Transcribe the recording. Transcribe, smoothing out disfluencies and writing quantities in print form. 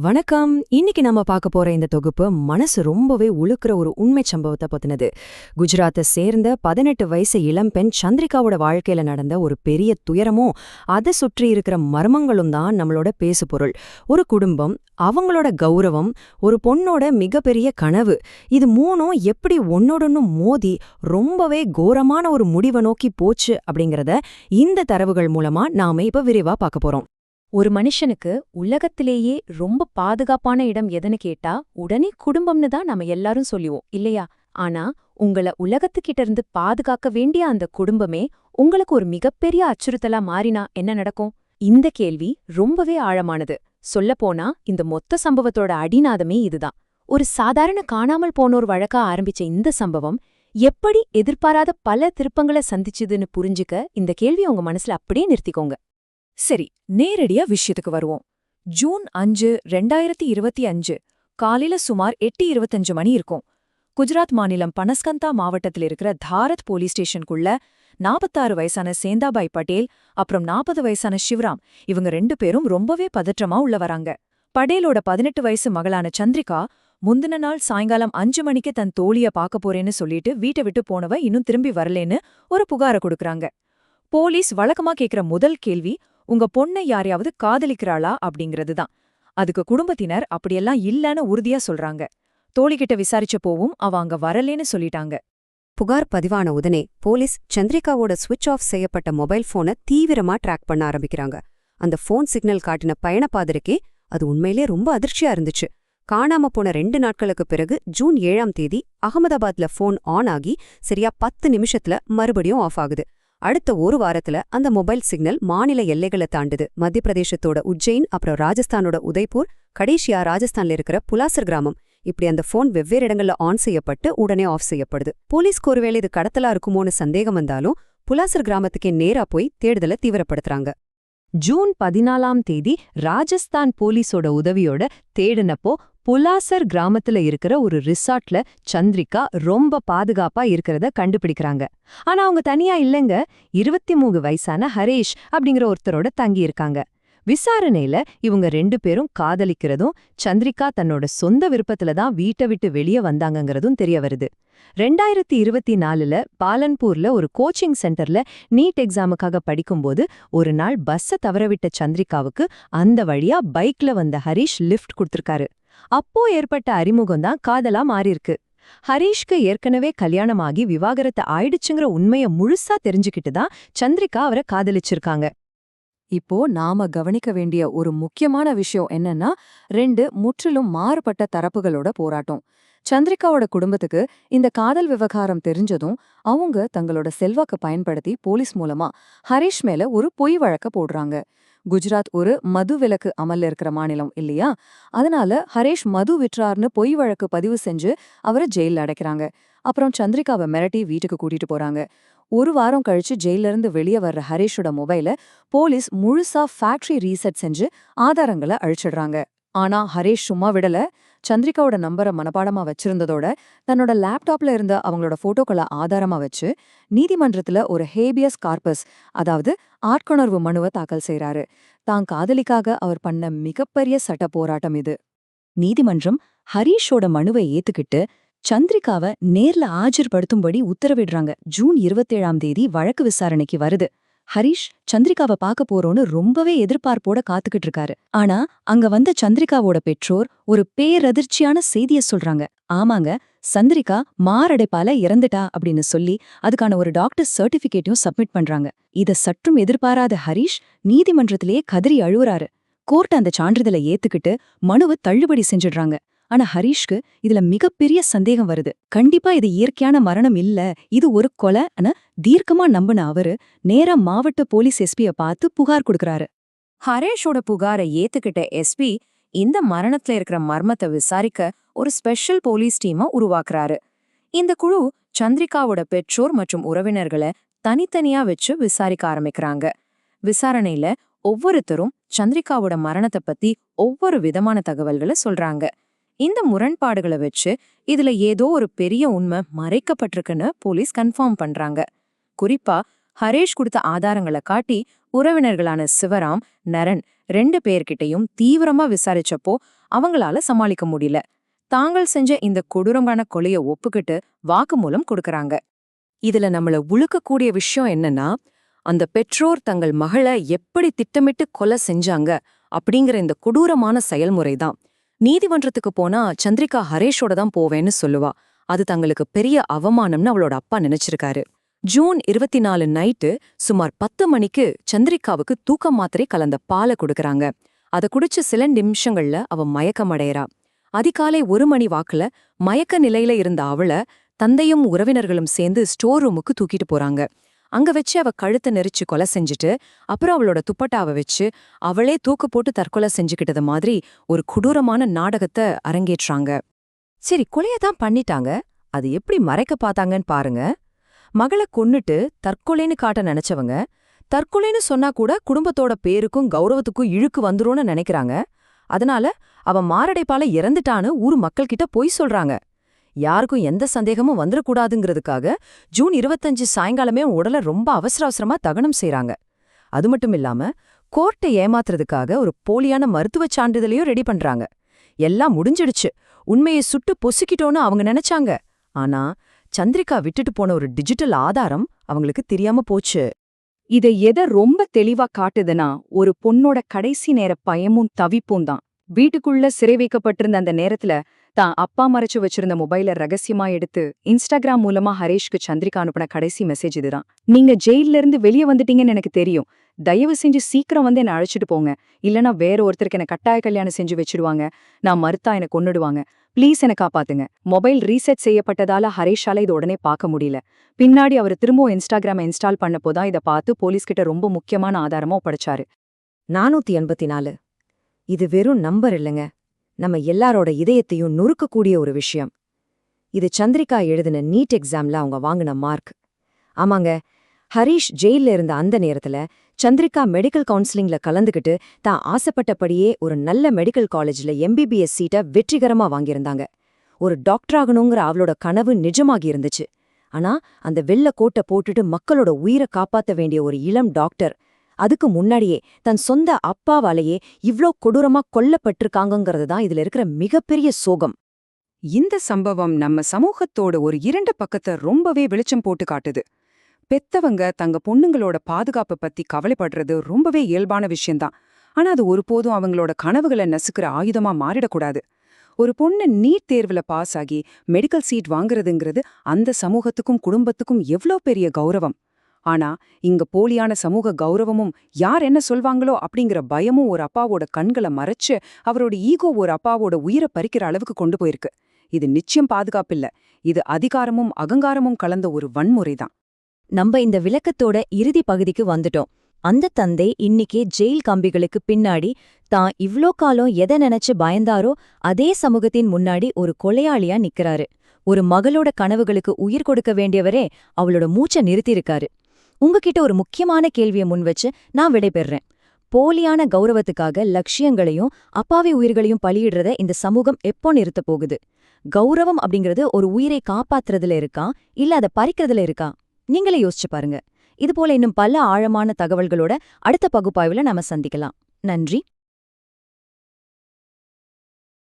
வணக்கம். இன்னைக்கு நம்ம பார்க்க போற இந்த தொகுப்பு மனசு ரொம்பவே உழுக்கிற ஒரு உண்மை சம்பவத்தை பத்தினது. குஜராத்தை சேர்ந்த 18 வயசு இளம்பெண் சந்திரிகாவோட வாழ்க்கையில நடந்த ஒரு பெரிய துயரமும் அதை சுற்றி இருக்கிற மர்மங்களும் தான் நம்மளோட பேசுபொருள். ஒரு குடும்பம், அவங்களோட கௌரவம், ஒரு பொண்ணோட மிகப்பெரிய கனவு, இது மூணும் எப்படி ஒன்னோடொன்னு மோதி ரொம்பவே கோரமான ஒரு முடிவை நோக்கி போச்சு அப்படிங்கறத இந்த தரவுகள் மூலமா நாம இப்ப விரிவா பார்க்க போறோம். ஒரு மனுஷனுக்கு உலகத்திலேயே ரொம்ப பாதுகாப்பான இடம் எதுன்னு கேட்டா உடனே குடும்பம்னு தான் நம்ம எல்லாரும் சொல்லுவோம் இல்லையா? ஆனா உங்கள உலகத்துக்கிட்ட இருந்து பாதுகாக்க வேண்டிய அந்த குடும்பமே உங்களுக்கு ஒரு மிகப்பெரிய அச்சுறுத்தலா மாறினா என்ன நடக்கும்? இந்த கேள்வி ரொம்பவே ஆழமானது. சொல்லப்போனா இந்த மொத்த சம்பவத்தோட அடிநாதமே இதுதான். ஒரு சாதாரண காணாமல் போனோர் வழக்கா ஆரம்பிச்ச இந்த சம்பவம் எப்படி எதிர்பாராத பல திருப்பங்களை சந்திச்சுதுன்னு புரிஞ்சுக்க இந்த கேள்வி உங்க மனசுல அப்படியே நிறுத்திக்கோங்க. சரி, நேரடியா விஷயத்துக்கு வருவோம். ஜூன் 5, 2025 காலையில சுமார் 8:25 மணி இருக்கும். குஜராத் மாநிலம் பனஸ்கந்தா மாவட்டத்தில் இருக்கிற தாரத் போலீஸ் ஸ்டேஷனுக்குள்ள 46 வயசான சேந்தாபாய் பட்டேல் அப்புறம் 40 வயசான சிவராம், இவங்க 2 பேரும் ரொம்பவே பதற்றமா உள்ள வராங்க. படேலோட 18 வயசு மகளான சந்திரிகா முந்தின நாள் சாயங்காலம் 5 மணிக்கு தன் தோழிய பார்க்க போறேன்னு சொல்லிட்டு வீட்டை விட்டு போனவ இன்னும் திரும்பி வரலேன்னு ஒரு புகார கொடுக்கறாங்க. போலீஸ் வழக்கமா கேக்குற முதல் கேள்வி, உங்க பொண்ணை யாரையாவது காதலிக்கிறாளா அப்படிங்கிறது தான். அதுக்கு குடும்பத்தினர் அப்படியெல்லாம் இல்லன்னு உறுதியா சொல்றாங்க. தோழிகிட்ட விசாரிச்சப்போவும் அவ அங்க வரலேன்னு சொல்லிட்டாங்க. புகார் பதிவான உடனே போலீஸ் சந்திரிகாவோட சுவிட்ச் ஆஃப் செய்யப்பட்ட மொபைல் போனை தீவிரமா ட்ராக் பண்ண ஆரம்பிக்கிறாங்க. அந்த போன் சிக்னல் காட்டின பயணப்பாதருக்கே அது உண்மையிலே ரொம்ப அதிர்ச்சியா இருந்துச்சு. காணாம போன 2 நாட்களுக்கு பிறகு ஜூன் 7ஆம் தேதி அகமதாபாத்ல போன் ஆன் ஆகி சரியா 10 நிமிஷத்துல மறுபடியும் ஆஃப் ஆகுது. அடுத்த ஒரு வாரத்துல அந்த மொபைல் சிக்னல் மாநில எல்லைகளை தாண்டுது. மத்திய பிரதேசத்தோட உஜ்ஜைன், அப்புறம் ராஜஸ்தானோட உதய்பூர், கடைசியா ராஜஸ்தான்ல இருக்கிற புலாசர் கிராமம், இப்படி அந்த போன் வெவ்வேறு இடங்கள்ல ஆன் செய்யப்பட்டு உடனே ஆஃப் செய்யப்படுது. போலீஸ்க்கு ஒருவேளை இது கடத்தலா இருக்குமோன்னு சந்தேகம் வந்தாலும் புலாசர் கிராமத்துக்கே நேரா போய் தேடுதலை தீவிரப்படுத்துறாங்க. ஜூன் 14ஆம் தேதி ராஜஸ்தான் போலீஸோட உதவியோட தேடினப்போ புலாசர் கிராமத்துல இருக்கிற ஒரு ரிசார்ட்ல சந்திரிகா ரொம்ப பாதுகாப்பா இருக்கிறத கண்டுபிடிக்கிறாங்க. ஆனா அவங்க தனியா இல்லைங்க, 23 வயசான ஹரேஷ் அப்படிங்கிற ஒருத்தரோட தங்கி இருக்காங்க. விசாரணையில இவங்க 2 பேரும் காதலிக்கிறதும் சந்திரிகா தன்னோட சொந்த விருப்பத்துல தான் வீட்டை விட்டு வெளியே வந்தாங்கங்கிறதும் தெரிய வருது. 2024ல பாலன்பூர்ல ஒரு கோச்சிங் சென்டர்ல நீட் எக்ஸாமுக்காக படிக்கும்போது ஒரு நாள் பஸ்ஸை தவறவிட்ட சந்திரிகாவுக்கு அந்த வழியா பைக்ல வந்த ஹரீஷ் லிஃப்ட் கொடுத்திருக்காரு. அப்போ ஏற்பட்ட அறிமுகம் தான் காதலா மாறிருக்கு. ஹரீஷ்க்கு ஏற்கனவே கல்யாணமாகி விவாகரத்து ஆயிடுச்சுங்கிற உண்மையை முழுசா தெரிஞ்சுக்கிட்டு தான் சந்திரிகா அவரை காதலிச்சிருக்காங்க. இப்போ நாம கவனிக்க வேண்டிய ஒரு முக்கியமான விஷயம் என்னன்னா, 2 முற்றிலும் மாறுபட்ட தரப்புகளோட போராட்டம். சந்திரிகாவோட குடும்பத்துக்கு இந்த காதல் விவகாரம் தெரிஞ்சதும் அவங்க தங்களோட செல்வாக்க பயன்படுத்தி போலீஸ் மூலமா ஹரீஷ் மேல ஒரு பொய் வழக்க போடுறாங்க. குஜராத் ஒரு மது விலக்கு அமல்ல இருக்கிற மாநிலம் இல்லையா? அதனால ஹரீஷ் மது விற்றார்னு பொய் வழக்கு பதிவு செஞ்சு அவரை ஜெயில அடைக்கிறாங்க. அப்புறம் சந்திரிகாவை மிரட்டி வீட்டுக்கு கூட்டிட்டு போறாங்க. ஒரு வாரம் கழிச்சு ஜெயில இருந்து வெளியே வர்ற ஹரீஷோட மொபைல போலீஸ் முழுசா ஃபேக்டரி ரீசெட் செஞ்சு ஆதாரங்களை அழிச்சிடுறாங்க. ஆனா ஹரீஷ் சும்மா விடல. சந்திரிகாவோட நம்பரை மனப்பாடமா வச்சிருந்ததோட தன்னோட லேப்டாப்ல இருந்த அவங்களோட போட்டோக்களை ஆதாரமா வச்சு நீதிமன்றத்துல ஒரு ஹேபியஸ் கார்பஸ், அதாவது ஆட்கொணர்வு மனுவை தாக்கல் செய்யறாரு. தான் காதலிக்காக அவர் பண்ண மிகப்பெரிய சட்ட போராட்டம் இது. நீதிமன்றம் ஹரீஷோட மனுவை ஏத்துக்கிட்டு சந்திரிகாவை நேர்ல ஆஜர்படுத்தும்படி உத்தரவிடுறாங்க. ஜூன் 27ஆம் தேதி வழக்கு விசாரணைக்கு வருது. ஹரீஷ் சந்திரிகாவை பார்க்க போறோன்னு ரொம்பவே எதிர்பார்ப்போட காத்துக்கிட்டு இருக்காரு. ஆனா அங்க வந்த சந்திரிகாவோட பெற்றோர் ஒரு பேரதிர்ச்சியான செய்திய சொல்றாங்க. ஆமாங்க, சந்திரிகா மாரடைப்பால இறந்துட்டா அப்படின்னு சொல்லி அதுக்கான ஒரு டாக்டர் சர்டிபிகேட்டையும் சப்மிட் பண்றாங்க. இத சற்றும் எதிர்பாராத ஹரீஷ் நீதிமன்றத்திலேயே கதறி அழுவுறாரு. கோர்ட் அந்த சான்றிதழை ஏத்துக்கிட்டு மனுவை தள்ளுபடி செஞ்சிடுறாங்க. ஆனா ஹரீஷ்க்கு இதுல மிகப்பெரிய சந்தேகம் வருது. கண்டிப்பா இது இயற்கையான மரணம் இல்ல, இது ஒரு கொலைன்னு தீர்க்கமா நம்பின அவரு நேரா மாவட்ட போலீஸ் எஸ்பிய பார்த்து புகார் கொடுக்கறாரு. ஹரீஷோட புகாரை ஏத்துக்கிட்ட எஸ்பி இந்த மரணத்துல இருக்கிற மர்மத்தை விசாரிக்க ஒரு ஸ்பெஷல் போலீஸ் டீமை உருவாக்குறாரு. இந்த குழு சந்திரிகாவோட பெற்றோர் மற்றும் உறவினர்களை தனித்தனியா வச்சு விசாரிக்க ஆரம்பிக்கிறாங்க. விசாரணையில ஒவ்வொருத்தரும் சந்திரிகாவோட மரணத்தை பத்தி ஒவ்வொரு விதமான தகவல்களை சொல்றாங்க. இந்த முரண்பாடுகளை வச்சு இதுல ஏதோ ஒரு பெரிய உண்மை மறைக்கப்பட்டிருக்குன்னு போலீஸ் கன்ஃபார்ம் பண்றாங்க. குறிப்பா ஹரீஷ் கொடுத்த ஆதாரங்களை காட்டி உறவினர்களான சிவராம், நரன் 2 பேர்கிட்டயும் தீவிரமா விசாரிச்சப்போ அவங்களால சமாளிக்க முடியல. தாங்கள் செஞ்ச இந்த கொடூரமான கொலைய ஒப்புக்கிட்டு வாக்குமூலம் கொடுக்கறாங்க. இதுல நம்மள உழுக்கக்கூடிய விஷயம் என்னன்னா, அந்த பெற்றோர் தங்கள் மகளை எப்படி திட்டமிட்டு கொலை செஞ்சாங்க அப்படிங்கிற இந்த கொடூரமான செயல்முறைதான். நீதிமன்றத்துக்கு போனா சந்திரிகா ஹரேஷோட தான் போவேன்னு சொல்லுவா. அது தங்களுக்கு பெரிய அவமானம்னு அவளோட அப்பா நினைச்சிருக்காரு. ஜூன் 24 நைட்டு சுமார் 10 மணிக்கு சந்திரிகாவுக்கு தூக்க மாத்திரை கலந்த பாலை கொடுக்கறாங்க. அத குடிச்ச சில நிமிஷங்கள்ல அவ மயக்கமடையறா. அதிகாலை 1 மணி வாக்குல மயக்க நிலையில இருந்த அவள தந்தையும் உறவினர்களும் சேர்ந்து ஸ்டோர் ரூமுக்கு தூக்கிட்டு போறாங்க. அங்க வச்சு அவ கழுத்தை நெரிச்சு கொலை செஞ்சுட்டு அப்புறம் அவளோட துப்பட்டாவை வச்சு அவளே தூக்கு போட்டு தற்கொலை செஞ்சுக்கிட்டது மாதிரி ஒரு கொடூரமான நாடகத்தை அரங்கேற்றாங்க. சரி, கொலையதான் பண்ணிட்டாங்க. அது எப்படி மறைக்க பார்த்தாங்கன்னு பாருங்க. மகளை கொன்னுட்டு தற்கொலைன்னு காட்ட நினைச்சவங்க, தற்கொலைன்னு சொன்னா கூட குடும்பத்தோட பேருக்கும் கௌரவத்துக்கும் இழுக்கு வந்துரும்னு நினைக்கிறாங்க. அதனால அவ மாரடைப்பால இறந்துட்டான்னு ஊர் மக்கள்கிட்ட பொய் சொல்றாங்க. யாருக்கும் எந்த சந்தேகமும் வந்துடக்கூடாதுங்கிறதுக்காக ஜூன் 25 சாயங்காலமே உடலை ரொம்ப அவசர அவசரமா தகனம் செய்றாங்க. அது மட்டும் இல்லாம கோர்ட்டை ஏமாத்துறதுக்காக ஒரு போலியான மருத்துவச் சான்றிதழையும் ரெடி பண்றாங்க. எல்லாம் முடிஞ்சிடுச்சு, உண்மையை சுட்டு பொசுக்கிட்டோன்னு அவங்க நினைச்சாங்க. ஆனா சந்திரிகா விட்டுட்டு போன ஒரு டிஜிட்டல் ஆதாரம் அவங்களுக்கு தெரியாம போச்சு. இதை எதை ரொம்ப தெளிவா காட்டுதுன்னா, ஒரு பொண்ணோட கடைசி நேர பயமும் தவிப்பும் தான். வீட்டுக்குள்ள சிறை வைக்கப்பட்டிருந்த அந்த நேரத்துல தான் அப்பா மறைச்சு வச்சிருந்த மொபைல ரகசியமா எடுத்து இன்ஸ்டாகிராம் மூலமா ஹரேஷ்க்கு சந்திரிகா அனுப்பின கடைசி மெசேஜ் இதுதான். நீங்க ஜெயில இருந்து வெளியே வந்துட்டீங்கன்னு எனக்கு தெரியும். தயவு செஞ்சு சீக்கிரம் வந்து என்ன அழைச்சிட்டு போங்க. இல்லனா வேற ஒருத்தருக்கு என்ன கட்டாய கல்யாணம் செஞ்சு வச்சிடுவாங்க. நான் மறுத்தா என்ன கொன்னுடுவாங்க. ப்ளீஸ் என்ன காப்பாத்துங்க. மொபைல் ரீசெட் செய்யப்பட்டதால ஹரேஷால இது உடனே பார்க்க முடியல. பின்னாடி அவர் திரும்பவும் இன்ஸ்டாகிராமை இன்ஸ்டால் பண்ணப்போதான் இதை பார்த்து போலீஸ்கிட்ட ரொம்ப முக்கியமான ஆதாரமா ஒப்படைச்சாரு. 484. இது வெறும் நம்பர் இல்லைங்க, நம்ம எல்லாரோட இதயத்தையும் நுறுக்கக்கூடிய ஒரு விஷயம். இது சந்திரிகா எழுதின நீட் எக்ஸாம்ல அவங்க வாங்கின மார்க். ஆமாங்க, ஹரீஷ் ஜெயில்ல இருந்த அந்த நேரத்துல சந்திரிகா மெடிக்கல் கவுன்சிலிங்ல கலந்துக்கிட்டு தான் ஆசைப்பட்டபடியே ஒரு நல்ல மெடிக்கல் காலேஜ்ல MBBS சீட்டை வெற்றிகரமா வாங்கியிருந்தாங்க. ஒரு டாக்டராகணுங்கிற அவளோட கனவு நிஜமாகி இருந்துச்சு. ஆனா அந்த வெள்ளை கோட்டை போட்டுட்டு மக்களோட உயிரை காப்பாத்த வேண்டிய ஒரு இளம் டாக்டர் அதுக்கு முன்னாடியே தன் சொந்த அப்பாவாலேயே இவ்ளோ கொடூரமா கொல்லப்பட்டிருக்காங்கங்கிறது தான் இதுல இருக்கிற மிகப்பெரிய சோகம். இந்த சம்பவம் நம்ம சமூகத்தோட ஒரு 2 பக்கத்தை ரொம்பவே வெளிச்சம் போட்டு காட்டுது. பெத்தவங்க தங்க பொண்ணுங்களோட பாதுகாப்பு பத்தி கவலைப்படுறது ரொம்பவே இயல்பான விஷயம்தான். ஆனா அது ஒருபோதும் அவங்களோட கனவுகளை நசுக்கிற ஆயுதமா மாறிடக்கூடாது. ஒரு பொண்ணு நீட் தேர்வுல பாஸ் ஆகி மெடிக்கல் சீட் வாங்குறதுங்கிறது அந்த சமூகத்துக்கும் குடும்பத்துக்கும் எவ்ளோ பெரிய கௌரவம். ஆனா இங்க போலியான சமூக கௌரவமும் யார் என்ன சொல்வாங்களோ அப்படிங்கிற பயமும் ஒரு அப்பாவோட கண்களை மறைச்சு அவரோட ஈகோ ஒரு அப்பாவோட உயிரை பறிக்கிற அளவுக்கு கொண்டு போயிருக்கு. இது நிச்சயம் பாதுகாப்பில்ல, இது அதிகாரமும் அகங்காரமும் கலந்த ஒரு வன்முறைதான். நம்ம இந்த விளக்கத்தோட இறுதி பகுதிக்கு வந்துட்டோம். அந்த தந்தை இன்னிக்கே ஜெயில் கம்பிகளுக்கு பின்னாடி தான் இவ்ளோ காலம் எதை நினைச்சு பயந்தாரோ அதே சமூகத்தின் முன்னாடி ஒரு கொலையாளியா நிக்கறாரு. ஒரு மகளோட கனவுகளுக்கு உயிர் கொடுக்க வேண்டியவரே அவளோட மூச்சை நிறுத்தியிருக்காரு. உங்ககிட்ட ஒரு முக்கியமான கேள்வியை முன்வச்சு நான் விடைபெறேன். போலியான கௌரவத்துக்காக லட்சியங்களையும் அப்பாவி உயிர்களையும் பலியிடுறத இந்த சமூகம் எப்போ நிறுத்த போகுது? கௌரவம் அப்படிங்கிறது ஒரு உயிரை காப்பாத்துறதுல இருக்கா, இல்ல அதை பறிக்கிறதுல இருக்கா? நீங்களே யோசிச்சு பாருங்க. இதுபோல இன்னும் பல ஆழமான தகவல்களோட அடுத்த பகுப்பாய்வுல நாம சந்திக்கலாம். நன்றி.